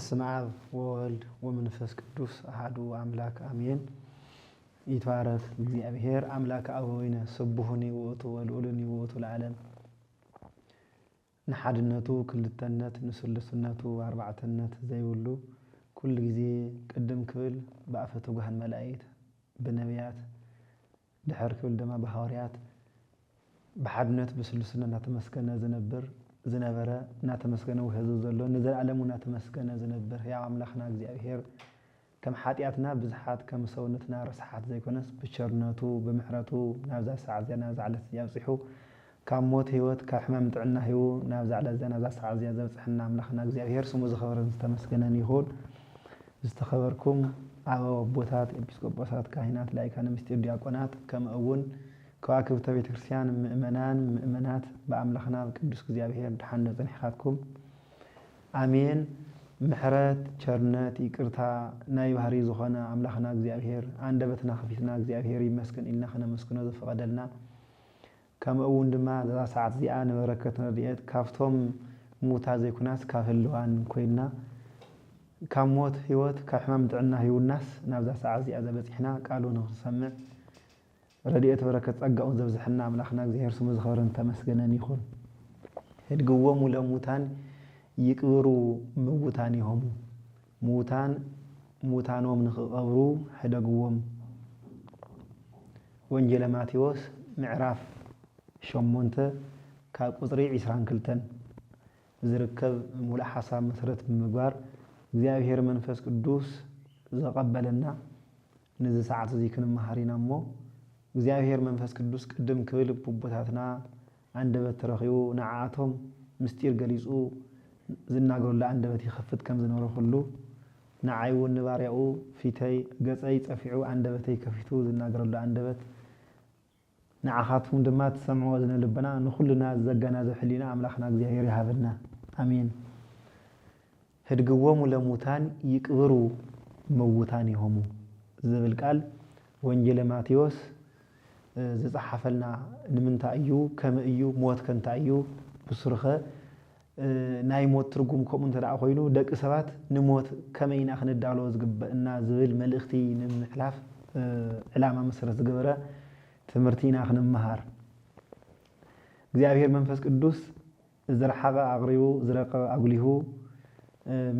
በስመ አብ ወወልድ ወመንፈስ ቅዱስ አሐዱ አምላክ አሜን። ይትባረክ እግዚአብሔር አምላክ አበዊነ ስቡሕኒ ውእቱ ወልዑልኒ ውእቱ ለዓለም። ንሓድነቱ ክልተነት ንስሉስነቱ አርባዕተነት ዘይብሉ ኩሉ ጊዜ ቅድም ክብል በአፈ ትጉሃን መላእክት በነቢያት ድሕር ክብል ድማ በሐዋርያት በሓድነት በስሉስነት ተመስገነ ዝነበረ እናተመስገነ ውህዙ ዘሎ ንዘለዓለሙ እናተመስገነ ዝነብር ያው አምላኽና እግዚአብሔር ከም ሓጢአትና ብዙሓት ከም ሰውነትና ረስሓት ዘይኮነስ ብቸርነቱ ብምሕረቱ ናብዛ ሰዓት ዚና ዝዓለት ያብፅሑ ካብ ሞት ህይወት ካብ ሕማም ጥዕና ህይወ ናብ ዝዓለት ዚና ዛ ሰዓት ዚያ ዘብፅሕና አምላኽና እግዚአብሔር ስሙ ዝኸበረን ዝተመስገነን ይኹን። ዝተኸበርኩም አበው አቦታት ኤጲስቆጶሳት ካህናት ላይካነ ምስጢር ዲያቆናት ከምኡ እውን ከዋክብተ ቤተክርስቲያን ምእመናት በአምላኽና ቅዱስ እግዚአብሔር ድሓን ጽንሐትኩም አሜን። ምሕረት ቸርነት ይቅርታ ናይ ባህሪ ዝኾነ አምላኽና እግዚአብሔር አንደበትና ከፊትና እግዚአብሔር ይመስገን ኢልና ከነመስግኖ ዝፈቀደልና ከምኡ እውን ድማ ዛ ሰዓት ዚኣ ንበረከት ረድኤት ካብቶም ሙታ ዘይኩናስ ካብ ህልዋን ኮይና ካብ ሞት ህይወት ካብ ሕማም ጥዕና ህይውናስ ናብዛ ሰዓት ዚኣ ዘበፂሕና ቃሉ ንክንሰምዕ ረድኤት በረከት ጸጋውን ዘብዝሕና አምላኽና እግዚአብሔር ስሙ ዝኸበረን ተመስገነን ይኹን። ህድግዎሙ ለሙታን ይቅብሩ ምውታን ይሆሙ ሙታኖም ንኽቀብሩ ሕደግዎም። ወንጌለ ማቴዎስ ምዕራፍ 8 ካብ ቁፅሪ 22 ዝርከብ ሙሉእ ሓሳብ መሰረት ብምግባር እግዚአብሔር መንፈስ ቅዱስ ዘቀበለና ነዚ ሰዓት እዚ ክንመሃሪና እሞ እግዚአብሔር መንፈስ ቅዱስ ቅድም ክብል ቡቦታትና አንደበት ተረኺቡ ንዓቶም ምስጢር ገሊጹ ዝናገሩላ አንደበት ይኸፍት ከም ዝነበረ ሁሉ ንዓይ እውን ንባርያኡ ፊተይ ገጸይ ፀፊዑ አንደበተይ ከፊቱ ዝናገሩላ አንደበት ንዓኻትኩም ድማ ትሰምዕዎ ዝነልበና ንኹልና ዘገናዘብ ሕሊና አምላኽና እግዚአብሔር ይሃበና አሜን። ህድግዎሙ ለሙታን ይቅብሩ ምውታን ይሆሙ ዝብል ቃል ወንጌለ ማቴዎስ ዝጻሓፈልና ንምንታይ እዩ ከም እዩ ሞት ከንታይ እዩ ብስርኸ ናይ ሞት ትርጉም ከምኡ እንተደኣ ኮይኑ ደቂ ሰባት ንሞት ከመይና ክንዳለዎ ዝግበአና ዝብል መልእኽቲ ንምሕላፍ ዕላማ መሰረት ዝገበረ ትምህርቲ ኢና ክንመሃር። እግዚአብሔር መንፈስ ቅዱስ ዝረሓቐ አቕሪቡ ዝረቐበ አጉሊሁ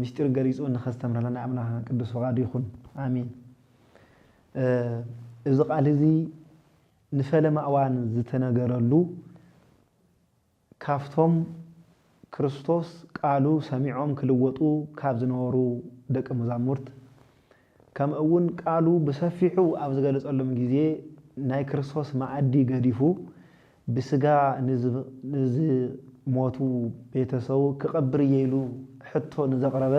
ምስጢር ገሊጹ ንኸስተምረለና አምላኽና ቅዱስ ፈቃዱ ይኹን አሜን። እዚ ቃል እዚ ንፈለማ እዋን ዝተነገረሉ ካፍቶም ክርስቶስ ቃሉ ሰሚዖም ክልወጡ ካብ ዝነበሩ ደቂ መዛሙርት ከምኡ እውን ቃሉ ብሰፊሑ ኣብ ዝገለጸሎም ጊዜ ናይ ክርስቶስ ማዕዲ ገዲፉ ብስጋ ንዝሞቱ ቤተሰቡ ክቐብር እየኢሉ ሕቶ ንዘቕረበ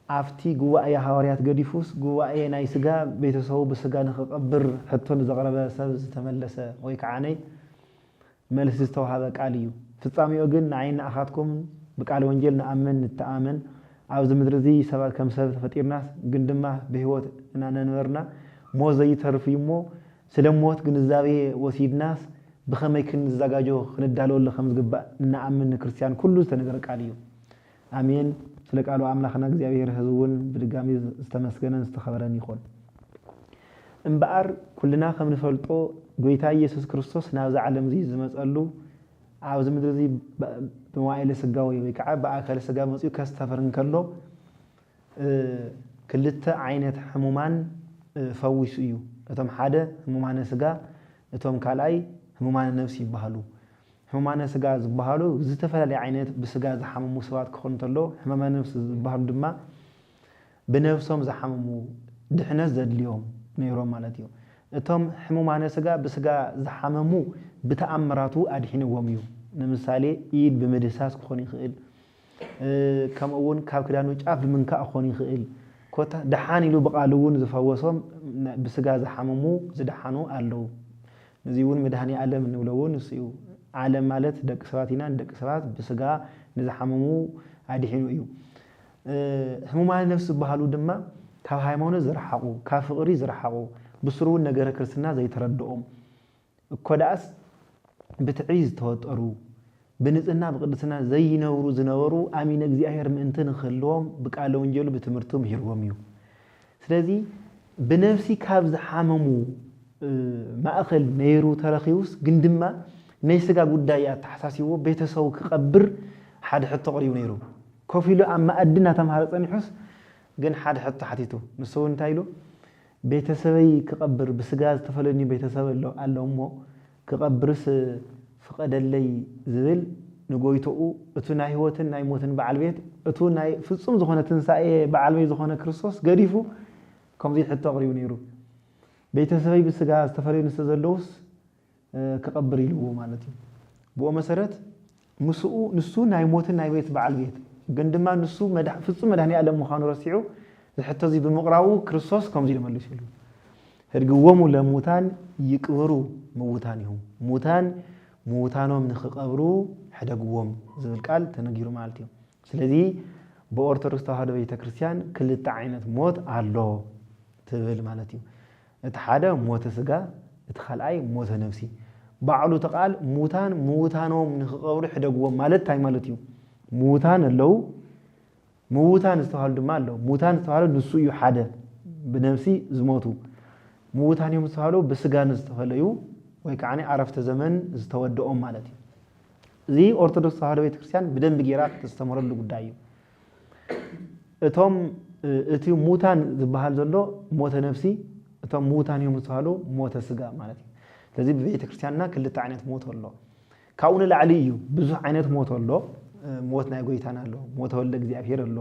አፍቲ ጉባኤ ሐዋርያት ገዲፉስ ጉባኤ ናይ ስጋ ቤተሰቡ በስጋ ንኽቀብር ሕቶ ንዘቕረበ ሰብ ዝተመለሰ ወይ ከዓነይ መልሲ ዝተዋሃበ ቃል እዩ። ፍጻሜኡ ግን ንዓይና ኣኻትኩም ብቃል ወንጌል ንኣምን ንተኣምን ኣብዚ ምድሪ እዚ ሰባት ከም ሰብ ተፈጢርናስ ግን ድማ ብህይወት እናነበርና ሞት ዘይተርፍ እዩ እሞ ስለ ሞት ግንዛቤ ወሲድናስ ብኸመይ ክንዘጋጆ ክንዳለወሉ ከም ዝግባእ ንኣምን ንክርስቲያን ኩሉ ዝተነገረ ቃል እዩ አሜን። ስለ ቃሉ አምላኽና እግዚአብሔር ህዝቡን ብድጋሚ ዝተመስገነን ዝተኸበረን ይኹን። እምበኣር ኩልና ከም ንፈልጦ ጎይታ ኢየሱስ ክርስቶስ ናብዚ ዓለም እዚ ዝመፀሉ ኣብዚ ምድሪ እዚ ብመዋዕለ ስጋዊ ወይ ከዓ ብኣካለ ስጋ መፂኡ ከስተፈር እንከሎ ክልተ ዓይነት ሕሙማን ፈዊሱ እዩ። እቶም ሓደ ሕሙማነ ስጋ እቶም ካልኣይ ሕሙማነ ነፍሲ ይበሃሉ። ሕሙማነ ስጋ ዝበሃሉ ዝተፈላለዩ ዓይነት ብስጋ ዝሓመሙ ሰባት ክኾኑ እንተሎ ሕሙማነ ነፍሲ ዝበሃሉ ድማ ብነፍሶም ዝሓመሙ ድሕነት ዘድልዮም ነይሮም ማለት እዩ። እቶም ሕሙማነ ስጋ ብስጋ ዝሓመሙ ብተኣምራቱ ኣድሒንዎም እዩ። ንምሳሌ ኢድ ብምድሳስ ክኾን ይኽእል፣ ከምኡ እውን ካብ ክዳኑ ጫፍ ብምንካእ ክኾን ይኽእል፣ ኮታ ደሓን ኢሉ ብቃሉ እውን ዝፈወሶም ብስጋ ዝሓመሙ ዝደሓኑ ኣለዉ። ነዚ እውን መድሃኒ ዓለም እንብሎ እውን ንሱ እዩ። ዓለም ማለት ደቂ ሰባት ኢና ደቂ ሰባት ብስጋ ንዝሓመሙ ኣድሒኑ እዩ። ሕሙማነ ነፍሲ ዝበሃሉ ድማ ካብ ሃይማኖት ዝረሓቑ ካብ ፍቕሪ ዝረሓቑ ብስሩ እውን ነገረ ክርስትና ዘይተረድኦም እኮ ደኣስ ብትዕቢት ዝተወጠሩ بنزلنا بقدسنا زي نورو زنورو آمين እግዚአብሔር ምእንትን خلوهم بقال ወንጀሉ በትምህርቱም ይርወም እዩ ስለዚህ بنفسي ካብ ዝሓመሙ ማእኸል ነይሩ ተረኺውስ ግን ድማ ናይ ስጋ ጉዳይ ተሓሳሲዎ ቤተሰቡ ክቀብር ሓደ ሕቶ ቀሪቡ ነይሩ ኮፊሉ ኣብ ማእድና ተማሃረ ጸኒሑስ ግን ሓደ ሕቶ ሓቲቱ ንሱ እንታይ ኢሉ ቤተሰበይ ክቀብር ብስጋ ዝተፈለኒ ቤተሰብ ኣለውሞ ክቀብርስ فقدلي زبل نقويتو اتو ناي هوتن ناي موتن بعل بيت اتو ناي فصوم زخونه تنساء بعل بيت زخونه كريستوس غريفو كم زي حتى قريو نيرو بيتسبي بسغا استفري نستزلوس كقبر يلو معناتي بو مسرت نسو ناي موتن ناي بيت بعل بيت غندما نسو مدح فصوم مدحني عالم مخانو رسيعو حتى زي بمقراو كريستوس كم زي لملش يلو هرغومو لموتان يقبرو موتانيهم موتان موتانو من خقبرو حدقوم زبل قال تنغيرو مالتي ስለዚህ በኦርቶዶክስ ተዋህዶ ቤተክርስቲያን ክልተ አይነት ሞት አሎ ትብል ማለት እዩ እቲ ሓደ ሞተ ስጋ እቲ ኻልአይ ሞተ ነፍሲ ባዕሉ ተቃል ሙታኖም ንخقብሩ ሕደግዎም ማለት ታይ ማለት እዩ ሙታን አለው ሙታን ዝተዋህሉ ድማ አለው ሙታን ዝተዋህሉ ንሱ እዩ ሓደ ብነፍሲ ዝሞቱ ሙታን እዮም ዝተዋህሉ በስጋን ዝተፈለዩ ወይ ከዓኒ ዓረፍተ ዘመን ዝተወደኦም ማለት እዩ እዚ ኦርቶዶክስ ተዋህዶ ቤተክርስቲያን በደንብ ጌራ ተስተምረሉ ጉዳይ እዩ እቶም እቲ ሙታን ዝበሃል ዘሎ ሞተ ነፍሲ እቶም ሙታን እዮም ዝተዋህሉ ሞተ ስጋ ማለት እዩ ስለዚህ በቤተክርስቲያንና ክልተ ዓይነት ሞት ኣሎ ካብኡን ላዕሊ እዩ ብዙሕ ዓይነት ሞት ኣሎ ሞት ናይ ጎይታና ኣሎ ሞተ ወልደ እግዚአብሔር ኣሎ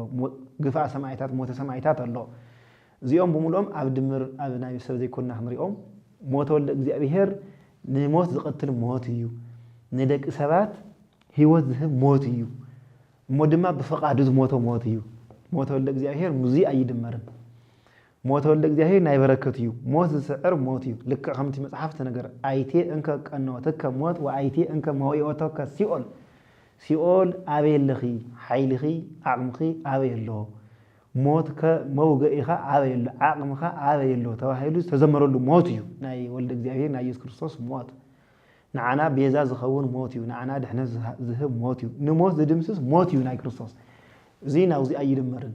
ግፋ ሰማዕታት ሞተ ሰማዕታት ኣሎ እዚኦም ብሙሉኦም ኣብ ድምር ኣብ ናይ ሰብ ዘይኮንና ክንሪኦም ሞተ ወልደ እግዚአብሔር ንሞት ዝቀትል ሞት እዩ ንደቂ ሰባት ህይወት ዝህብ ሞት እዩ ሞድማ በፈቃዱ ዝሞተ ሞት እዩ ሞተ ወልደ እግዚአብሔር ሙዚ አይድመርም ሞተ ወልደ እግዚአብሔር ናይ በረከት እዩ ሞት ዝስዕር ሞት እዩ ልክ ከምቲ መጽሐፍተ ነገር አይቴ እንከ ቀኖተከ ሞት ወአይቴ እንከ መውኢኦተከ ሲኦል አበየለኺ ኃይልኺ አቅምኺ አበየሎ ሞት ከመውገኢኻ አበየሎ አቅምኻ አበየሎ ተባሂሉ ተዘመረሉ ሞት እዩ ናይ ወልደ እግዚአብሔር ናይ ኢየሱስ ክርስቶስ ሞት نعنا بيزا زخون موتيو نعنا دحنا زهب موتيو نموت زدمسس موتيو ناي كريستوس زينا وزي اي دمرن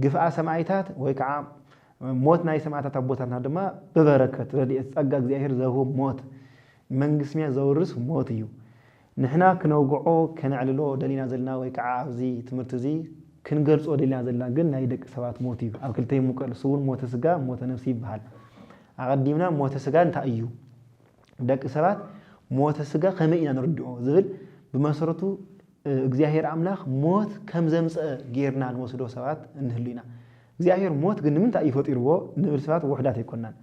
غفا سمايتات ወይ ከዓ ሞት ናይ ሰማዕታት አቦታትና ድማ በበረከት ረድኤት ጸጋ እግዚአብሔር ዘሆ ሞት መንግስሚያ ዘውርስ ሞት እዩ ንሕና ክነውግዖ ከነዕልሎ ደሊና ዘለና ወይ ከዓ እዚ ትምህርት እዚ ክንገልጾ ደሊና ዘለና ግን ናይ ደቂ ሰባት ሞት እዩ ኣብ ክልተ ይሙቀል ስውን ሞተ ስጋ ሞተ ነፍሲ ይባሃል አቀዲምና ሞተ ስጋ እንታይ እዩ ደቂ ሰባት ሞተ ስጋ ከመይና ንርድኦ ዝብል በመሰረቱ እግዚአብሔር አምላክ ሞት ከም ዘምፀ ጌርና ንወስዶ ሰባት እንህሊና እግዚአብሔር ሞት ግን ምን ታይፈጥርዎ ንብል ሰባት ወህዳት ይኮናን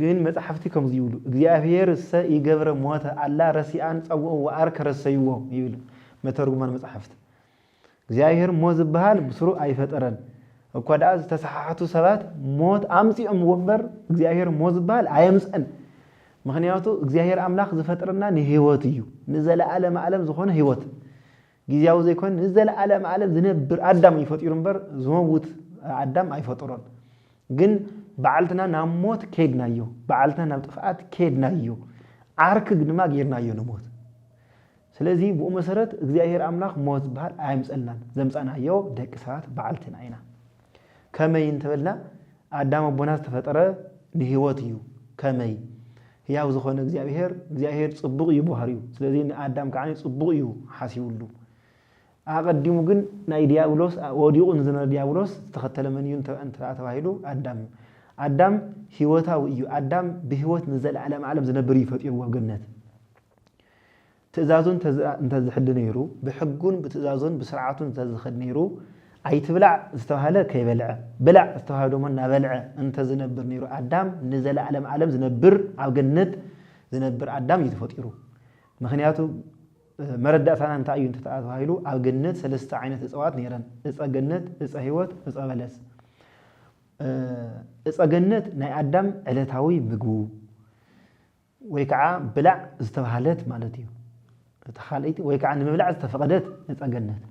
ግን መጽሐፍቲ ከም ዝይብሉ እግዚአብሔር ይገብረ ሞተ አላ ረሲአን ጸውኦ ወአር ከረሰይዎ ይብል መተርጉማን መጽሐፍት እግዚአብሔር ሞት ዝበሃል ብስሩ አይፈጠረን እኮ ዳአ ተሰሓሓቱ ሰባት ሞት አምጺኦም ወንበር እግዚአብሔር ሞት ዝበሃል አየምፀን ምክንያቱ እግዚአብሔር አምላክ ዝፈጥርና ንህይወት እዩ ንዘላለም ዓለም ዝኾነ ህይወት ግዚያው ዘይኮን ንዘላለም ዓለም ዝነብር አዳም ይፈጥሩ እንበር ዝሞት አዳም አይፈጥሮን ግን በዓልትና ናብ ሞት ከድናዮ በዓልትና ናብ ጥፋት ከድናዮ ዓርክ ድማ ጌርናዮ ንሞት ስለዚህ ብኡ መሰረት እግዚአብሔር አምላክ ሞት በሃል አይምጸልናን ዘምጻናዮ ደቂ ሰባት በዓልትና አይና ከመይ እንተበልና አዳም አቦናስ ተፈጠረ ንህይወት እዩ ከመይ ያው ዝኾነ እግዚአብሔር ጽቡቅ እዩ ባህሪው ስለዚህ አዳም ከዓኒ ጽቡቅ እዩ ሓሲቡሉ አቀዲሙ ግን ናይ ዲያብሎስ ወዲቁን ዝነ ዲያብሎስ ተኸተለ መንዩ ተባሂሉ አዳም ህይወታው እዩ አዳም በህይወት ንዘላለም ዓለም ዝነብር ይፈጥሩ ወገነት ትእዛዙን እንተዝሕድ ነይሩ በሕጉን በትእዛዙን በስርዓቱን ተዝኸድ ነይሩ አይትብላዕ ዝተባሃለ ከይበልዐ ብላዕ ዝተባሃለ ደሞ ናበልዐ እንተ ዝነብር ነይሩ አዳም ንዘላለም ዓለም ዝነብር ኣብ ገነት ዝነብር አዳም ይተፈጥሩ ምክንያቱ መረዳእታና እንታይ እዩ ተባሂሉ ኣብ ገነት ሰለስተ ዓይነት እጽዋት ነይረን እጸ ገነት እጸ ህይወት እጸ በለስ እጸ ገነት ናይ አዳም ዕለታዊ ምግቡ ወይ ከዓ ብላዕ ዝተባሃለት ማለት እዩ ተኻልይቲ ወይ ከዓ ንምብላዕ ዝተፈቀደት እጸ ገነት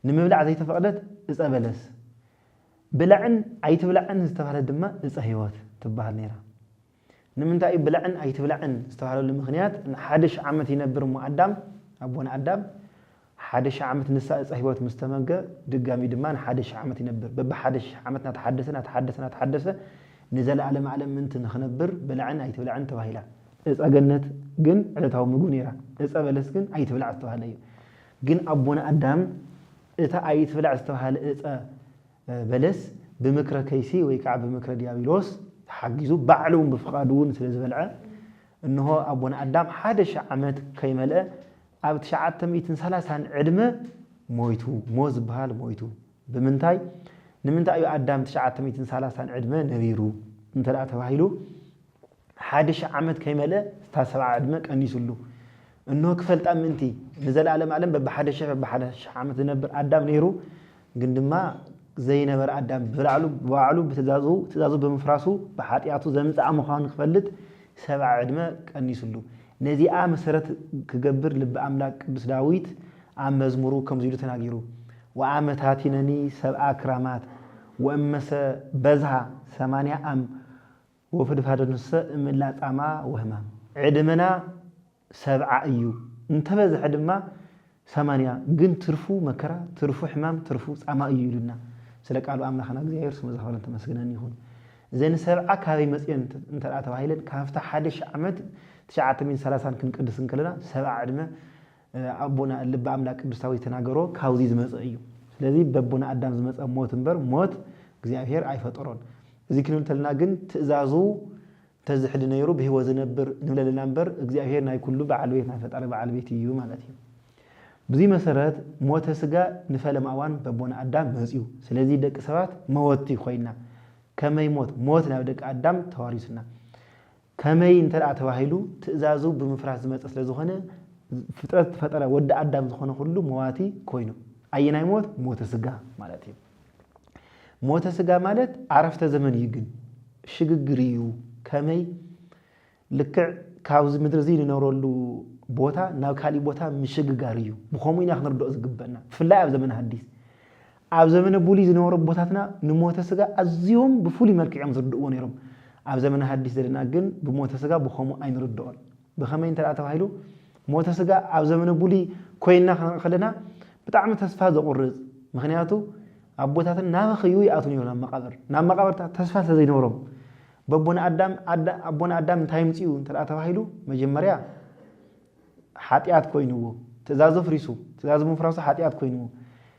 ንምብላዕ ዘይተፈቀደት እጸ በለስ ብላዕን አይትብላዕን ዝተባሃለት ድማ እጸ ህይወት ትባሃል ነይራ ንምንታይ ብላዕን አይትብላዕን ዝተባሃለሉ ምክንያት ሓድሽ ዓመት ይነብር ሞ አዳም أبونا أدم حدش عمت نساء صحيوات مستمجة دقامي دمان حدش عمت ينبر بحدش عمتنا تحدثنا نزل على من تنخنبر بلعنا أي تبلعن تبهيلا إذا جنت جن على تهو مجونيرا إذا بلس جن أي تبلع استوهاليو جن أبونا أدم إذا أي تبلع استوهال إذا بلس بمكر كيسي ويكعب بمكر ديابيلوس حجزوا بعلوم بفقادون سلز بلعه إنه أبونا أدم حدش عمت كيملأ أب تشعت ميتين سلاسان عدمة مويتو موز بهال مويتو بمنتاي نمنتاي أدم تشعت ميتين سلاسان عدمة نبيرو انت لا تواهيلو حدش عمت كيملأ تسبع عدمة كنيسلو إنه كفلت أمنتي نزل علم بحدش عمت نبر أدم نيرو قندما زي نبر أدم بعلو بتزازو بمفراسو بحاتياتو زمت عمخان خفلت سبع عدمة كنيسلو نزي مسرت كجبر لب أملاك قدس داويد عم مزمرو كم زيدو تناجيرو وعامت هاتينني سبع كرامات وأمس بزها 8 وفد هذا النص من لا طعما وهمام عدمنا 7 أيو انتبه عدما 8 جن ترفو مكرا ترفو حمام ترفو طعما أيو لنا سلك قالوا أمنا خنا غير سمز خالن تمسكنني هون زين 7 كهذه مسئن انت لا تواهيلن كافتا حدش عمد تشعت من سلاسان كنقدسن كلنا 7 عدمه أبونا اللب أملاك قدساوي تناغرو كاوزي زمص أيو ስለዚህ በቦና አዳም ዝመጽ ሞት እንበር ሞት እግዚአብሔር አይፈጥሮን እዚህ ክኑን ተልና ግን ትእዛዙ ተዝሕድ ነይሩ በህይወት ነበር ንብለልና እንበር እግዚአብሔር ናይ ኩሉ በዓል ቤት ናይ ፈጣሪ በዓል ቤት እዩ ማለት እዩ በዚህ መሰረት ሞተ ስጋ ንፈለም አዋን በቦና አዳም መጽዩ ስለዚህ ደቅ ሰባት መወት ይkhoይና ከመይ ሞት ናይ ደቅ አዳም ተዋሪስና ከመይ እንተላ ተባሂሉ ትእዛዙ በመፍራስ ዝመጽ ስለዝኾነ ፍጥረት ፈጠረ ወደ አዳም ዝኾነ ሁሉ መዋቲ ኮይኑ أيناي موت سجا مالتي موت سجا مالت عرفت زمن يجن شجريو كمي لك كاوز مدرزين نورلو بوتا ناو كالي بوتا مش شجريو بخومين أخنا ردوز جبنا في الله زمن حديث عب زمن بوليز نور بوتاتنا نموت سجا اليوم بفولي ملك عم زردوون يرم عب زمن حديث درنا جن بموت سجا بخومو أين ردوون بخمين 3 هايلو موت سجا عب زمن بولي كوينا خلنا بتعم تسفى زقرز مخنياتو أبوتاتن نابخيو يأتون يولا مقابر تسفى زي نورم أبونا أدم تايمتيو تلا تواهيلو مجمريا حاتيات كوينو تزازو فريسو تزازو مفراسو حاتيات كوينو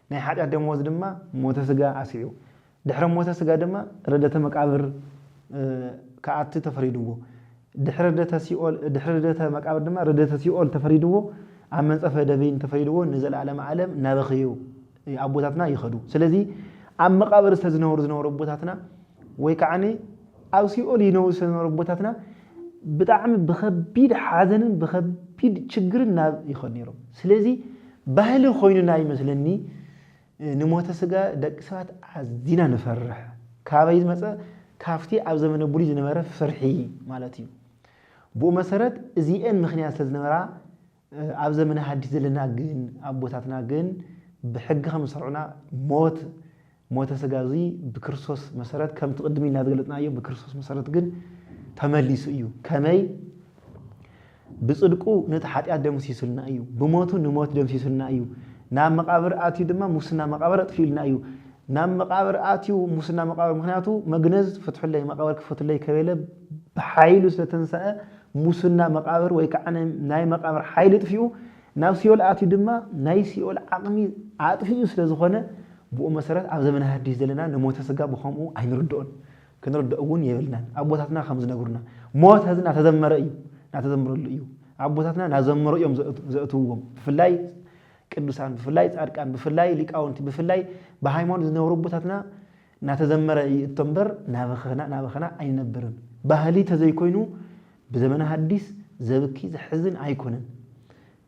ناي حاتيات دموز دما موتسقا أسيو دحر موتسقا دما ردة مقابر كأت تفريدو دحر ردة مقابر دما ردة سيول تفريدو عمن صفى دبين تفريدو نزل على معلم نابخيو أبوتاتنا يخدو سلذي عم مقابر زنور أبوتاتنا ويكعني أو سيقول ينو سنور أبوتاتنا بتعم بخبيد حزن بخبيد شجرنا يخدني رب سلذي بهل خويننا مثلني نموت سجا دك ساعات عزينا نفرح كابيز مثلا كافتي أو زمن بولي زنمرة فرحي مالتي بو مسرت زين مخنيات زنمرة أب زمن حديث لنا جن أبوتاتنا جن بحق خمسرعنا موت سجازي بكرسوس مسارات كم تقدمي نادقلتنا أيوه بكرسوس مسارات جن تملي سئيو كماي بصدقو نتحات أدم سيسلنا أيوه بموتو نموت دم سيسلنا أيوه نام مقابر آتي دما مسنا مقابر أطفيلنا أيوه نام مقابر آتيو مسنا مقابر مخناتو مجنز فتح الله مقابر كفت الله كبيلة بحايلو ستنسى مسنا مقابر ويكعنا ناي مقابر حايل تفيو ناو سيول آتي دما ناي سيول عقمي عاطفيو سلازخونه بو مسارات أب زمن حديث لنا نموت سجا بخامو أين ردون كنا ردون يبلنا أبوتاتنا خمس نقولنا موت هذا نتذمر اليو أبوتاتنا نزمر يوم زأتوهم بفلاي كدوسان بفلاي أركان بفلاي ليك أونتي بفلاي بهايمون زنور أبوتاتنا نتذمر التنبر نابخنا أين نبرن بهالي تزيكوينو بزمن حديث زبكي زحزن أيكونن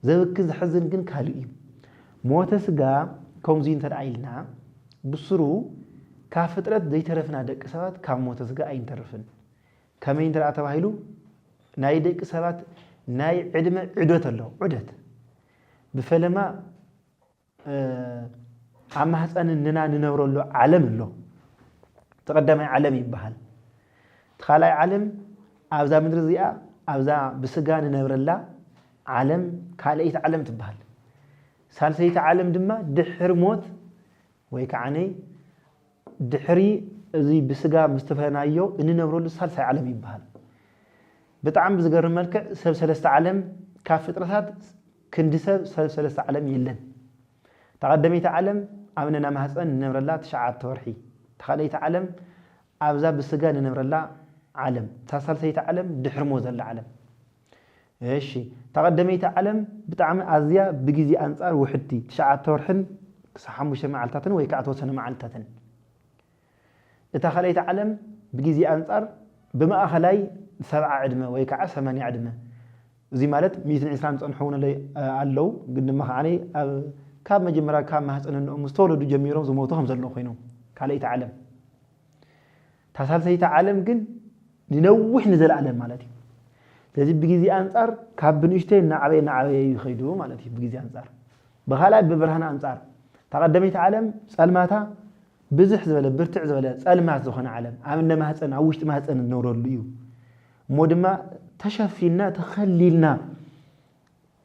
زبكي زحزن جن كاليو موت سجا كم زين ترعيلنا بصرو كافترة زي ترفنا دك سبات كم موت سجا أين ترفن كمين ترى أتواهيلو ناي دك سبات ناي عدم عدوة الله عدت بفلما عم حسن إننا ننور الله علم الله تقدم علمي بحال تخلى علم أبزا من رزيا أبزا بسجان ننور الله علم كاليت علم تبحال ሳልሰይቲ ዓለም ድማ ድሕር ሞት ወይ ከዓነይ ድሕሪ እዚ ብስጋ ምስተፈናዮ እንነብረሉ ሳልሳይ ዓለም ይባሃል በጣም ብዝገርም መልክዕ ሰብ ሰለስተ ዓለም ካብ ፍጥረታት ክንዲ ሰብ ሰለስተ ዓለም የለን ተቀደመይቲ ዓለም ኣብነና ማህፀን ንነብረላ 9 ወርሒ ተኻለይቲ ዓለም ኣብዛ ብስጋ ንነብረላ ዓለም ሳልሰይቲ ዓለም ድሕር ሞት ዘላ ዓለም እሺ ተቀደመይቲ ዓለም ብጣዕሚ ኣዝያ ብግዜ አንፃር ውሕድቲ 9 ወርሕን 5 መዓልታትን ወይ ከዓ ተወሰነ መዓልታትን እታ ካልአይቲ ዓለም ብግዜ አንፃር ብማእኸላይ 70 ዕድመ ወይ ከዓ 80 ዕድመ እዚ ማለት 120 ፀንሑን ኣለው ግን ድማ ከዓኒ ካብ መጀመርያ ካብ ማህፀን እንኦም ዝተወለዱ ጀሚሮም ዝሞቱ ከም ዘሎ ኮይኖም ካልአይቲ ዓለም ታሳልሰይቲ ዓለም ግን ንነውሕ ንዘለዓለም ማለት እዩ ስለዚ ብግዜ አንፃር ካብ ብንሽተይ ናዓበየ ይኸይዱ ማለት እዩ ብግዜ አንፃር በኻላይ ብብርሃን አንፃር ተቀደመይቲ ዓለም ጸልማታ ብዙሕ ዝበለ ብርትዕ ዝበለ ጸልማት ዝኾነ ዓለም ኣብነ ማህፀን ኣብ ውሽጢ ማህፀን እንነብረሉ እዩ እሞ ድማ ተሸፊና ተኸሊልና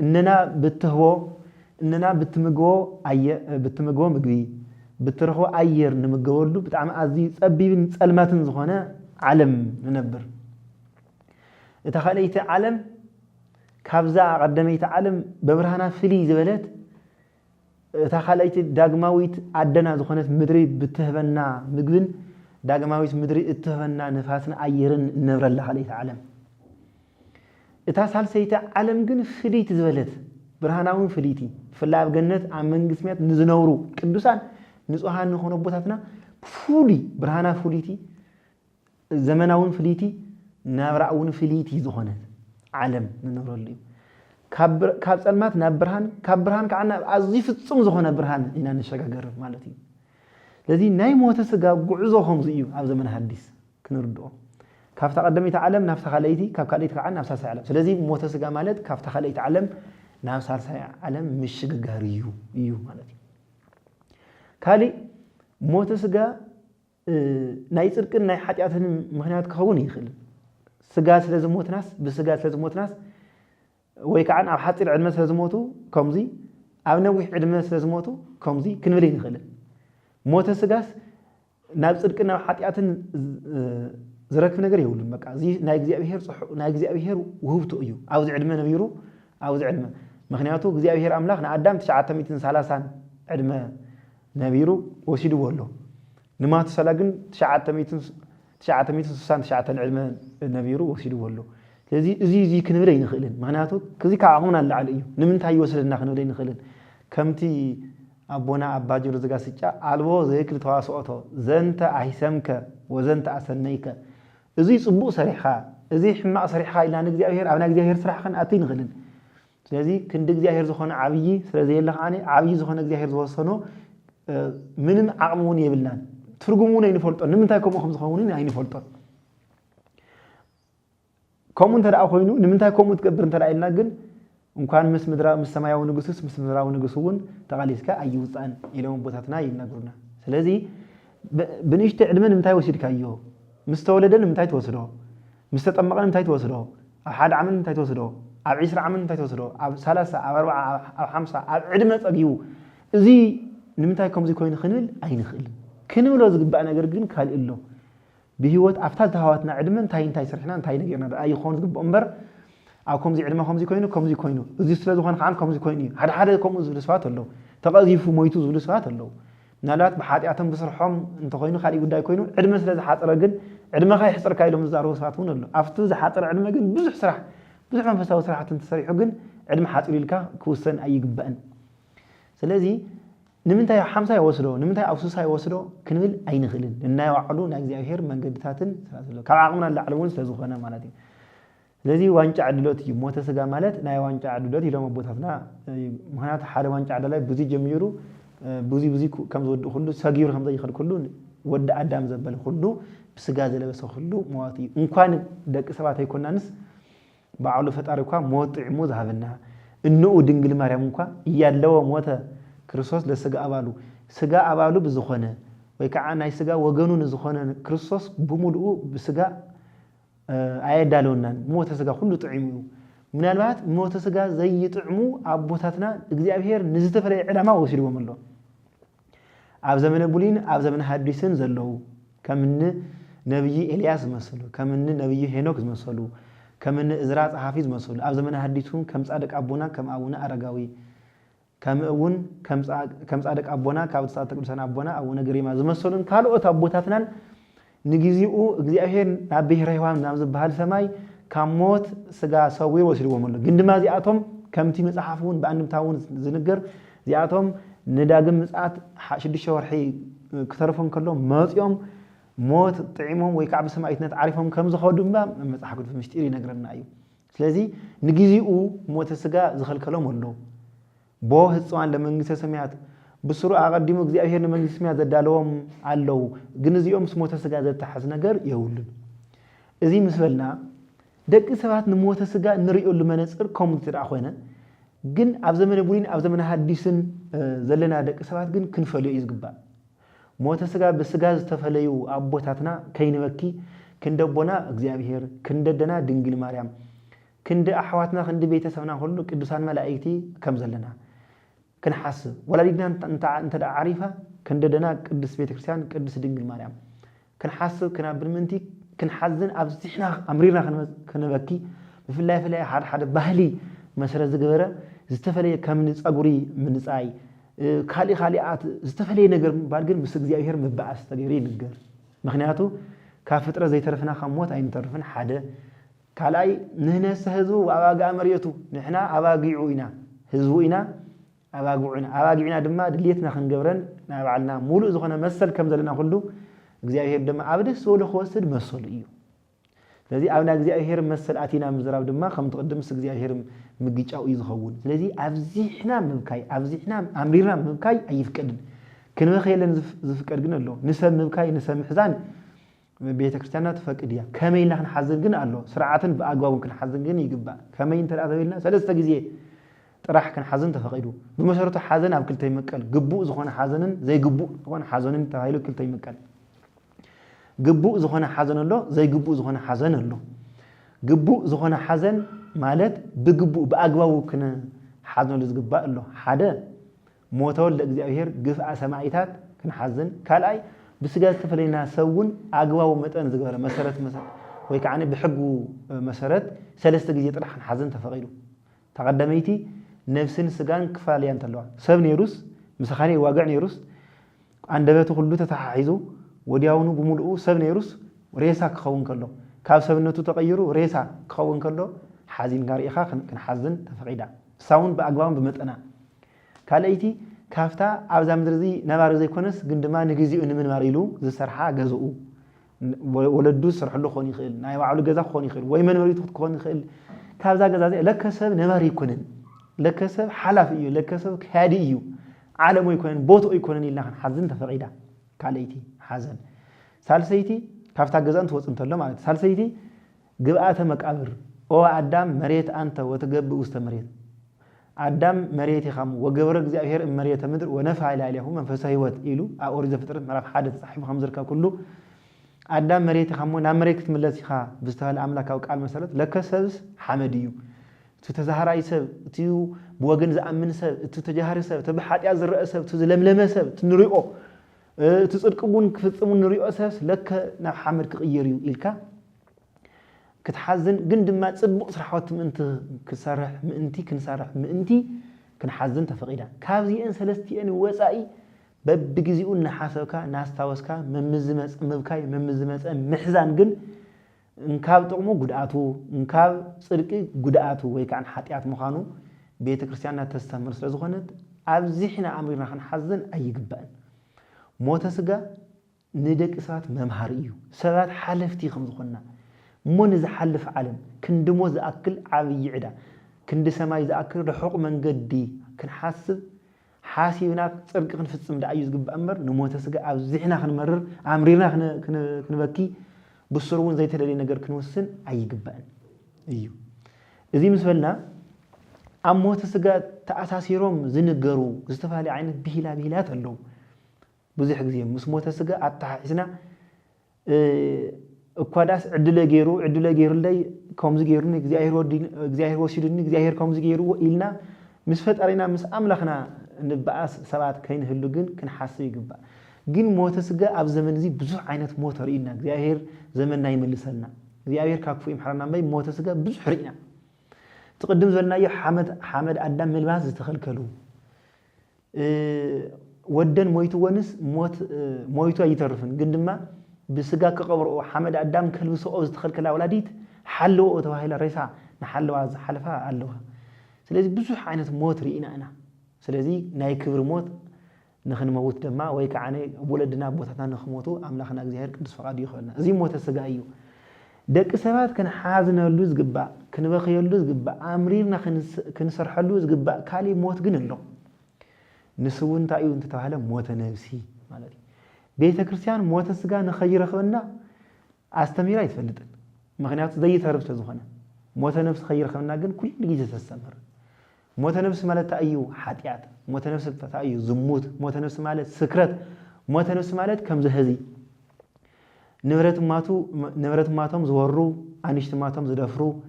እነና ብትህቦ እነና ብትምግቦ ምግቢ ብትረኽቦ ኣየር ንምገበሉ ብጣዕሚ ኣዝዩ ፀቢብን ጸልማትን ዝኾነ ዓለም ንነብር እታ ካልአይቲ ዓለም ካብዛ ቀደመይቲ ዓለም በብርሃና ፍልይ ዝበለት እታ ካልአይቲ ዳግማዊት ኣደና ዝኾነት ምድሪ ብትህበና ምግብን ዳግማዊት ምድሪ እትህበና ንፋስን ኣየርን እንብረላ ካልአይቲ ዓለም እታ ሳልሰይቲ ዓለም ግን ፍልይቲ ዝበለት ብርሃናውን ፍልይቲ ብፍላይ ኣብ ገነት ኣብ መንግስቲ ምያት ንዝነብሩ ቅዱሳን ንጹሃን ንኾኑ ቦታትና ፍሉይ ብርሃና ፍልይቲ ዘመናውን ፍልይቲ ናብራውን ፍልይቲ ዝኾነት ዓለም ንነብረሉ እዩ ካብ ጸልማት ናብ ብርሃን ካብ ብርሃን ከዓና ኣዝዩ ፍጹም ዝኾነ ብርሃን ኢና ንሸጋገር ማለት እዩ ስለዚ ናይ ሞተ ስጋ ጉዕዞ ከምዚ እዩ ኣብ ዘመን ሐዲስ ክንርድኦ ካብ ተቀደመይቲ ዓለም ናብ ተኻለይቲ ካብ ካልአይቲ ከዓ ናብ ሳልሳይ ዓለም ስለዚ ሞተ ስጋ ማለት ካብ ተኻለይቲ ዓለም ናብ ሳልሳይ ዓለም ምሽግጋር እዩ ማለት እዩ ካልእ ሞተ ስጋ ናይ ጽድቅን ናይ ኃጢአትን ምክንያት ክኸውን ይኽእል ስጋ ስለዝሞትናስ ብስጋ ስለዝሞትናስ ወይ ከዓ ኣብ ሓፂር ዕድመ ስለዝሞቱ ከምዚ ኣብ ነዊሕ ዕድመ ስለዝሞቱ ከምዚ ክንብል ይንኽእል ሞተ ስጋስ ናብ ጽድቅን ናብ ኃጢአትን ዝረክብ ነገር የብሉን በቃ እዚ ናይ እግዚአብሔር ውህብቱ እዩ ኣብዚ ዕድመ ነቢሩ ኣብዚ ዕድመ ምክንያቱ እግዚአብሔር ኣምላኽ ንኣዳም 930 ዕድመ ነቢሩ ወሲድዎ ኣሎ ንማቱሳላ ግን 969 ዕድመ ነቢሩ ወሲድዎ ኣሎ ስለዚ እዚ ክንብል ይንኽእልን ምክንያቱ ከዚ ካብ ዓቕሙና ንላዕሊ እዩ ንምንታይ ይወስደና ክንብል ይንኽእልን ከምቲ ኣቦና ኣባ ጀሮ ዘጋስጫ ኣልቦ ዘይክል ተዋስኦቶ ዘንተ ኣይሰምከ ወዘንተ ኣሰነይከ እዚ ጽቡቕ ሰሪሕኻ እዚ ሕማቕ ሰሪሕኻ ኢልና ንእግዚአብሔር ኣብና እግዚአብሔር ስራሕ ክንኣቱ ይንኽእልን ስለዚ ክንዲ እግዚአብሔር ዝኾነ ዓብይ ስለዘየለ ከዓኒ ዓብይ ዝኾነ እግዚአብሔር ዝወሰኖ ምንም ዓቕሚ እውን የብልናን ትርጉሙ እውን ኣይንፈልጦ ንምንታይ ከምኡ ከም ዝኸውን ኣይንፈልጦን ከምኡ እንተደኣ ኮይኑ ንምንታይ ከምኡ ትገብር እንተደኣ ኢልና ግን እንኳን ምስ ሰማያዊ ንጉስስ ምስ ምድራዊ ንጉስ እውን ተቃሊስካ ኣይውፃን ኢሎም ቦታትና ይነግሩና ስለዚ ብንእሽተይ ዕድመ ንምንታይ ወሲድካዮ ምስ ተወለደ ንምንታይ ትወስዶ ምስ ተጠመቐ ንምንታይ ትወስዶ ኣብ 1 ዓመት ንምንታይ ትወስዶ ኣብ 20 ዓመት ንምንታይ ትወስዶ ኣብ 30 ኣብ 40 ኣብ 50 ኣብ ዕድመ ፀጊቡ እዚ ንምንታይ ከምዚ ኮይኑ ክንብል ኣይንኽእልን ክንብሎ ዝግባእ ነገር ግን ካልእ ኣሎ ብህይወት ኣፍታ ተሃዋትና ዕድመ እንታይ ስርሕና እንታይ ነገርና ኣይኾን ዝግባእ እምበር ኣብ ከምዚ ዕድመ ከምዚ ኮይኑ እዚ ስለ ዝኾነ ከዓ ከምዚ ኮይኑ ሓደ ከምኡ ዝብሉ ሰባት ኣለዉ ተቐዚፉ ሞይቱ ዝብሉ ሰባት ኣለዉ ምናልባት ብሓጢኣቶም ብስርሖም እንተኮይኑ ካልእ ጉዳይ ኮይኑ ዕድመ ስለ ዝሓፀረ ግን ዕድመኻ ይሕፅርካ ኢሎም ዝዛረቡ ሰባት እውን ኣሎ ኣብቲ ዝሓፀረ ዕድመ ግን ብዙሕ መንፈሳዊ ስራሕቲ ተሰሪሑ ግን ዕድመ ሓፂሩ ኢልካ ክውሰን ኣይግባእን ስለዚ ንምንታይ 50 ይወስዶ ንምንታይ ኣብ 60 ይወስዶ ክንብል ኣይንኽእልን እናይ ዋዕሉ ናይ እግዚአብሔር መንገድታትን ካብ ዓቕምና ንላዕሊ እውን ስለዝኾነ ማለት እዩ ስለዚ ዋንጫ ዕድሎት እዩ ሞተ ስጋ ማለት ናይ ዋንጫ ዕድሎት ኢሎም ኣቦታትና ምክንያቱ ሓደ ዋንጫ ዕድላይ ብዙ ጀሚሩ ብዙ ከም ዝወድእ ኩሉ ሰጊሩ ከም ዘይኽእል ኩሉ ወዲ ኣዳም ዘበለ ኩሉ ብስጋ ዘለበሰ ኩሉ ሞት እዩ እንኳን ደቂ ሰባት ኣይኮናንስ ባዕሉ ፈጣሪ እኳ ሞት ጥዕሙ ዝሃበና እንኡ ድንግል ማርያም እንኳ እያለወ ሞተ ክርስቶስ ለስጋ ኣባሉ ብዝኾነ ወይ ከዓ ናይ ስጋ ወገኑ ንዝኾነ ክርስቶስ ብሙሉኡ ብስጋ ኣየዳለውናን ሞተ ስጋ ኩሉ ጥዒሙ እዩ ምናልባት ሞተ ስጋ ዘይጥዕሙ አቦታትና እግዚአብሔር ንዝተፈለየ ዕላማ ወሲድዎም ኣሎ ኣብ ዘመነ ቡሊን ኣብ ዘመነ ሐዲስን ዘለው ከምነ ነብይ ኤልያስ ዝመስሉ ከምነ ነብይ ሄኖክ ዝመስሉ ከምነ እዝራ ጸሐፊ ዝመስሉ ኣብ ዘመነ ሐዲሱን ከም ጻድቅ አቦና ከም አቡነ አረጋዊ ከምኡውን ከም ጻድቅ አቦና ካብ ተሳተ ቅዱሳን አቦና አቡነ ገሪማ ዝመስሉን ካልኦት አቦታትናን ንግዚኡ እግዚአብሔር ናብ ብሔረ ሕያዋን ናብ ዝበሃል ሰማይ ካብ ሞት ስጋ ሰዊር ወሲድዎም ኣሎ ግን ድማ እዚኣቶም ከምቲ መጽሓፉን በአንምታውን ዝንገር እዚኣቶም ንዳግም ምጽአት 6 ወርሒ ክተርፎም ከሎ መጽኦም ሞት ጥዒሞም ወይ ከዓ ብሰማይትነት ዓሪፎም ከም ዝኸዱ ድማ መጽሓፍ ቅዱስ ምስጢር ይነግረና እዩ ስለዚ ንግዚኡ ሞተ ስጋ ዝኸልከሎም ኣሎ ቦ ህጽዋን ለመንግስተ ሰማያት ብስሩ አቀዲሙ እግዚአብሔር ለመንግስተ ሰማያት ዘዳለዎም አለው ግን እዚኦም ሞተ ስጋ ዘተሐዝ ነገር የውልን እዚ ምስበልና ደቂ ሰባት ንሞተ ስጋ ንሪኦ ለመነጽር ኮሚትራ ኮይነ ግን ኣብ ዘመነ ቡሊን ኣብ ዘመነ ሐዲስን ዘለና ደቂ ሰባት ግን ክንፈልዩ ይዝግባ ሞተ ስጋ በስጋ ዝተፈለዩ አቦታትና ከይንበኪ ክንደቦና እግዚአብሔር ክንደደና ድንግል ማርያም ክንደ አሕዋትና ክንደ ቤተሰብና ሁሉ ቅዱሳን መላእክቲ ከም ዘለና ክንሐስብ ወላዲና እንተ ዓሪፋ ክንደደና ቅዱስ ቤተክርስቲያን ቅዱስ ድንግል ማርያም ክንሐስብ ክናብር ምንቲ ክንሐዝን ኣብዚሕና አምሪና ክንበኪ ብፍላይ ሓደ ባህሊ መሰረት ዝገበረ ዝተፈለየ ከም ንጸጉሪ ምንጻይ ካሊአት ዝተፈለየ ነገር ባል ግን ምስ እግዚአብሔር መባዓስ ተገይሪ ይንገር ምክንያቱ ካብ ፍጥረ ዘይተረፍና ካብ ሞት ኣይንተርፍን ሓደ ካልኣይ ንህነሰ ህዝቡ አባጋ መርየቱ ንሕና አባጊዑ ኢና ህዝቡ ኢና አባጊዕና ድማ ድልየትና ክንገብረን ናይ ባዕልና ሙሉእ ዝኾነ መሰል ከም ዘለና ሁሉ እግዚአብሔር ድማ ኣብደስ ወለ ኾስድ መሰሉ እዩ ስለዚህ ኣብና እግዚአብሔር መሰል አቲና ምዝራብ ድማ ከም ተቀደምስ እግዚአብሔር ምግጫው እዩ ዝኸውን ስለዚህ ኣብዚሕና ምብካይ ኣብዚሕና አምሪርና ምብካይ አይፍቀድን ክንበኸየለን ዝፍቀድ ግን ኣሎ ንሰብ ምብካይ ንሰብ ምሕዛን ቤተክርስቲያንና ተፈቅድ እያ ከመይና ክንሐዝን ግን ኣሎ ስርዓትን በአግባቡ ክንሐዝን ግን ይግባእ ከመይ እንተ ተባይልና ሰለስተ ጊዜ ጥራሕ ክንሐዝን ተፈቂዱ በመሰረቱ ሐዘን ኣብ ክልተ ይመቀል ግቡእ ዝኾነ ሐዘንን ዘይግቡእ ዝኾነ ሐዘንን ተባሂሉ ክልተ ይመቀል ግቡእ ዝኾነ ሐዘን ኣሎ ዘይግቡእ ዝኾነ ሐዘን ኣሎ ግቡእ ዝኾነ ሐዘን ማለት ብግቡእ በአግባቡ ክነ ሐዘን ዝግባእ ኣሎ ሓደ ሞተወል ለእግዚአብሔር ግፍአ ሰማዕታት ክንሐዝን ካልኣይ ብስጋ ዝተፈለየና ሰውን አግባቡ መጠን ዝገበረ መሰረት ወይ ከዓኒ ብሕጉ መሰረት ሰለስተ ጊዜ ጥራሕ ክንሐዝን ተፈቂዱ ተቀደመይቲ ነፍስን ስጋን ክፋልያ እንተለዋ ሰብ ነይሩስ ምሳኻኔ ዋጋዕ ነይሩስ አንደበቱ ሁሉ ተተሓሒዙ ወዲያውኑ ብሙሉኡ ሰብ ነይሩስ ሬሳ ክኸውን ከሎ ካብ ሰብነቱ ተቀይሩ ሬሳ ክኸውን ከሎ ሓዚን ጋሪኢኻ ክንሐዝን ተፈቂዳ ሳውን በአግባቡ በመጠና ካልአይቲ ካፍታ ኣብዛ ምድርዚ ነባሪ ዘይኮነስ ግን ድማ ንግዚኡ ንምንባር ኢሉ ዝሰርሓ ገዝኡ ወለዱ ዝሰርሐሉ ክኾን ይኽእል ናይ ባዕሉ ገዛ ክኾን ይኽእል ወይ መንበሪቱ ክኾን ይኽእል ካብዛ ገዛ ለከሰብ ነባሪ ይኮነን ለከሰብ ሓላፍ እዩ ለከሰብ ካዲ እዩ ዓለሙ ይኮነን ቦትኡ ይኮነን ኢልና ክንሐዝን ተፈቂዳ ካልአይቲ ሓዘን ሳልሰይቲ ካፍታ ገዛ እንትወፅ እንተሎ ማለት ሳልሰይቲ ግብአተ መቃብር ኦ አዳም መሬት አንተ ወተገብእ ውስተ መሬት አዳም መሬት ይኻሙ ወገብረ እግዚአብሔር መሬት ምድር ወነፍሐ ኢላይሁ መንፈሰ ህይወት ኢሉ ኦሪት ዘፍጥረት ምዕራፍ 1 ተጻሒፉ ከም ዝርከብ ኩሉ አዳም መሬት ይኻሙ ናብ መሬት ክትምለስ ኢኻ ብዝተባለ አምላካዊ ቃል መሰረት ለከሰብስ ሓመድ እዩ እቲ ተዛሃራይ ሰብ እቲ ብወገን ዝኣምን ሰብ እቲ ተጃሃሪ ሰብ እቲ ብሓጢያ ዝረአ ሰብ እቲ ዝለምለመ ሰብ እቲ ንሪኦ እቲ ጽድቅ እውን ክፍጽሙ ንሪኦ ሰብ ለከ ናብ ሓመድ ክቕየር እዩ ኢልካ ክትሐዝን ግን ድማ ጽቡቕ ስራሕት ምእንቲ ክሰርሕ ምእንቲ ክንሐዝን ተፈቂዳ ካብዚአን ሰለስቲአን ወፃኢ በብግዚኡ እናሓሰብካ ናስታወስካ መምዝመጽ ምብካይ መምዝመጽ ምሕዛን ግን እንካብ ጥቕሙ ጉድኣቱ እንካብ ጽድቂ ጉድኣቱ ወይ ከዓ ሓጢያት ምዃኑ ቤተክርስቲያንና ተስተምር ስለዝኾነት ኣብዚሕና ኣምሪና ክንሐዝን ኣይግባእን ሞተ ስጋ ንደቂ ሰባት መምሃር እዩ ሰባት ሓለፍቲ ከም ዝኾንና ሞን ዝሓልፍ ዓለም ክንድሞ ዝኣክል ዓብይ ዕዳ ክንዲ ሰማይ ዝኣክል ርሑቕ መንገዲ ክንሓስብ ሓሲብና ጽድቂ ክንፍጽም ዳእዩ ዝግባእ እምበር ንሞተ ስጋ ኣብዚሕና ክንመርር ኣምሪና ክንበኪ ብስሩ እውን ዘይተደለየ ነገር ክንወስን ኣይግባእን እዩ እዚ ምስ በልና ኣብ ሞተ ስጋ ተኣሳሲሮም ዝንገሩ ዝተፋላለየ ዓይነት ብሂላት ኣለዉ ብዙሕ ግዜ ምስ ሞተ ስጋ ኣተሓሒዝና እኳዳስ ዕድለ ገይሩ ላይ ከምዚ ገይሩኒ እግዚአብሔር ወሲዱኒ እግዚአብሔር ከምዚ ገይሩ ኢልና ምስ ፈጣሪና ምስ አምላኽና ንበኣስ ሰባት ከይንህሉ ግን ክንሓስብ ይግባእ ግን ሞተ ስጋ ኣብ ዘመን እዚ ብዙሕ ዓይነት ሞት ርኢና እግዚአብሔር ዘመንና ይመልሰልና እግዚአብሔር ካክፉ ይምሕረና እምበይ ሞተ ስጋ ብዙሕ ርኢና تقدم زلنا يا حمد أدم ملباس تخلكلو ودن مويتو ونس مويتو يترفن قدما بسجاك قبر حمد أدم كلبسو أو تخلكلا ولاديت حلو أو توهيلا ريسا نحلو عز حلفها علوها سلازي بزح عينة موت رئينا أنا سلازي ناي كبر موت نخن موت دما ويك عني ولدنا بوتنا نخموتو أملاخنا زهير قدس فقاد يخلنا زي موت السجايو دك سبات كان حازنا اللوز جبا كان بخي اللوز جبا أمريرنا كن سرح اللوز جبا كالي موت جننو نسوون تأيو أنت تعالى موت نفسي مالتي بيت كريستيان موت السجان نخير خلنا أستمر يتفلتن مغنيات زي تربت زخنا موت نفس خير خلنا جن كل جيزة تستمر موت نفس مالت تأيو حاتيات موت نفس تأيو زموت موت نفس مالت سكرت موت نفس مالت كم زهزي نبرت ماتهم زورو أنيشت ماتهم زدفرو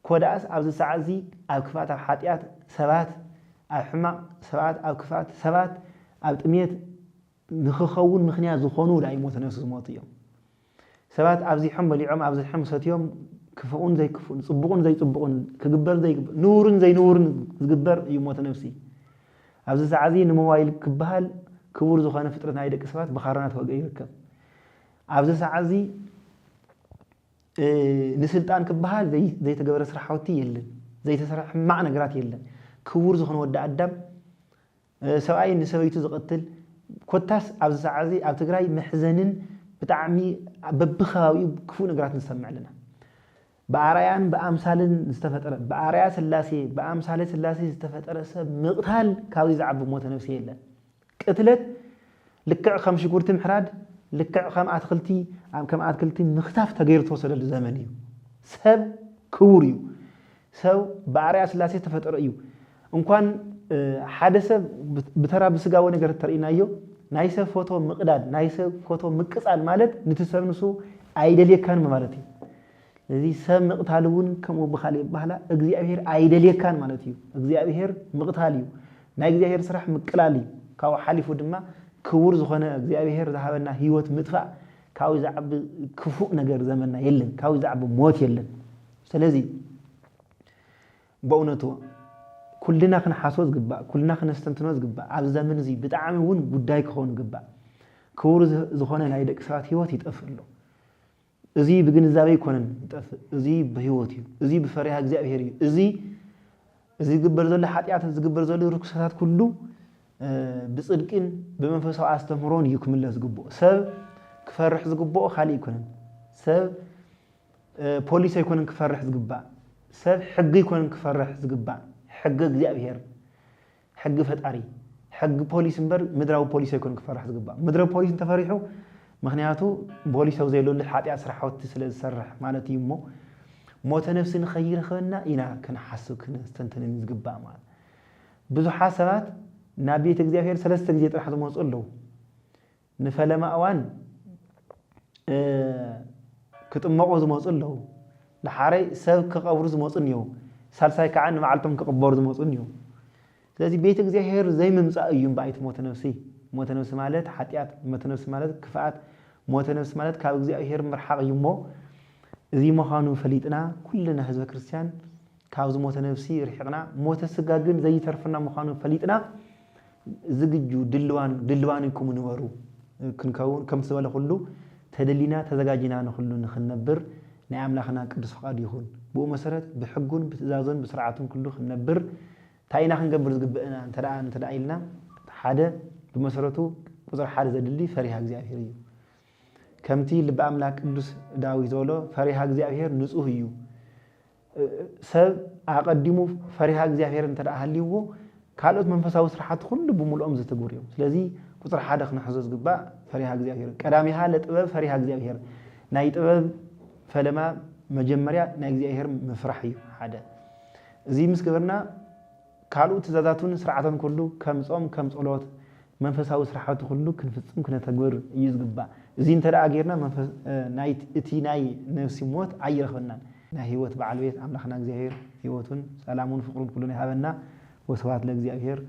كوداس أبز سعزي أو كفات أو حاتيات سبات أو حماق سبات أو كفات سبات أو تميت نخخون مخنيا زخونو لا يموت نفس موتيهم سبات أبزي حمل يعم أبزي حمل ساتيهم كفؤون زي كفؤون صبقون زي صبقون كجبر زي نورن زي نورن زجبر يموت نفسي أبز سعزي نموائل كبهال كبور زخانة فترة عيدك سبات بخارنات وجاي يركب عبد العزي نسلطان كبهال زي تجبر سرحوتي يلن زي تسرح معنى قرات يلن كور زخن ود ادم سبعي نسويتو زقتل كوتاس عبد العزي عبد تግራይ محزنن بتعمي ببخاوي كفو نغرات نسمع لنا بأريان بأمثالن استفطر بأريا سلاسي بأمثال سلاسي استفطر سب مقتال كاوي زعب موت نفسي يلن قتلت لكع خمس شكورت محراد لكع كم أتكلتي مختاف تغير توصل للزمن سب كوريو سو بعريا سلاسي تفطر ايو ان كان حادث بترى بسغاو ነገር ተርእናዮ ናይሰ ፎቶ مقداد ናይሰ ፎቶ مقصال ማለት ንትሰብንሱ አይደልየካን ማለት እዩ እዚ ሰብ مقታልውን ከመ በኻሊ ባህላ እግዚአብሔር አይደልየካን ማለት እዩ እግዚአብሔር مقታል እዩ ናይ እግዚአብሔር ስራሕ مقላል እዩ ካው ሓሊፉ ድማ ክቡር ዝኾነ እግዚአብሔር ዝሃበና ህይወት ምጥፋእ ካው ዛዕብ ክፉእ ነገር ዘመንና የለን ካው ዛዕብ ሞት የለን ስለዚህ በእውነቱ ኩልና ክንሓሶስ ግባእ ኩልና ክንስተንትኖ ዝግባእ ኣብ ዘመን እዚ ብጣዕሚ እውን ጉዳይ ክኾን ግባእ ክቡር ዝኾነ ናይ ደቂ ሰባት ህይወት ይጠፍሎ እዚ ብግንዛቤ ይኮነን ይጠፍእ እዚ በህይወት እዩ እዚ ብፈሪሃ እግዚአብሔር እዩ እዚ ግበር ዘሎ ሓጢያት ዝግበር ዘሎ ርኩሰታት ኩሉ بصدقين بمنفسه استمرون يكمل زغبو سب كفرح زغبو خالي يكونن سب بوليس يكونن كفرح زغبا سب حق يكونن كفرح زغبا حق እግዚአብሔር حق ፈጣሪ حق بوليس እንበር ምድራው ፖሊስ يكونن كفرح زغبا ምድራው ፖሊስ ተፈሪሑ ምክንያቱ ፖሊስው ዘይሎል ሓጢያ ስራሕት ስለ ዝሰርሕ ማለት ይሞ ሞተ ነፍስን خير خنا ኢና ከንሐስብ ክንስተንተን ዝግባ ማለት ብዙሕ ሐሳባት نبيت እግዚአብሔር ሰለስተ ጊዜ ጥራሕ ዝመጽለው ንፈለማ አዋን ክጥመቆ ዝመጽለው ለሐረ ሰብ ከቀብሩ ዝመጽንዮ ሳልሳይ ከዓን ማዓልቶም ከቀበሩ ዝመጽንዮ ስለዚህ ቤት እግዚአብሔር ዘይምምጻእ እዩ ባይት ሞተ ነፍሲ ማለት ኃጢያት ሞተ ነፍሲ ማለት ክፋት ሞተ ነፍሲ ማለት ካብ እግዚአብሔር ምርሓቅ ይሞ እዚ መኻኑ ፈሊጥና ኩልና ህዝበ ክርስቲያን ካብ ዝሞተ ነፍሲ ርሒቅና ሞተ ስጋ ግን ዘይተርፍና መኻኑ ፈሊጥና ዝግጁ ድልዋን ይኩም ንበሩ ክንከውን ከም ተበለ ሁሉ ተደሊና ተዘጋጅና ነሁሉ ንخنبر ናይ አምላኽና ቅዱስ ፈቃድ ይሁን ብኡ መሰረት ብሕጉን ብትእዛዙን ብስርዓቱን ኩሉ خنبر ታይና ክንገብር ዝግበአና እንተዳኢልና ሓደ ብመሰረቱ ቁጥር ሓደ ዘድሊ ፈሪሃ እግዚአብሔር እዩ ከምቲ ልብ አምላክ ቅዱስ ዳዊት ዘሎ ፈሪሃ እግዚአብሔር ንጹህ እዩ ሰብ አቀዲሙ ፈሪሃ እግዚአብሔር እንተዳሃልይዎ ካልኦት መንፈሳዊ ስራሓት ሁሉ ብሙሉኦም ዝተግብሩ ስለዚህ ቁጥር ሓደ ክንሕዞ ዝግባእ ፈሪሃ እግዚአብሔር ቀዳሚሃ ለጥበብ ፈሪሃ እግዚአብሔር ናይ ጥበብ ፈለማ መጀመሪያ ናይ እግዚአብሔር መፍራሕ እዩ ሓደ እዚ ምስ ገበርና ካልኦት ትእዛዛቱን ስርዓቱን ኩሉ ከም ጾም ከም ጸሎት መንፈሳዊ ስራሕቲ ኩሉ ክንፍጽም ክነተግብር እዩ ዝግባእ እዚ እንተደኣ ጌርና መንፈስ ናይ እቲ ናይ ነፍሲ ሞት ኣይረኽበናን ናይ ህይወት በዓል ቤት ኣምላኽና እግዚአብሔር ህይወቱን ሰላሙን ፍቅሩን ኩሉን ይሃበና ወስብሐት ለእግዚአብሔር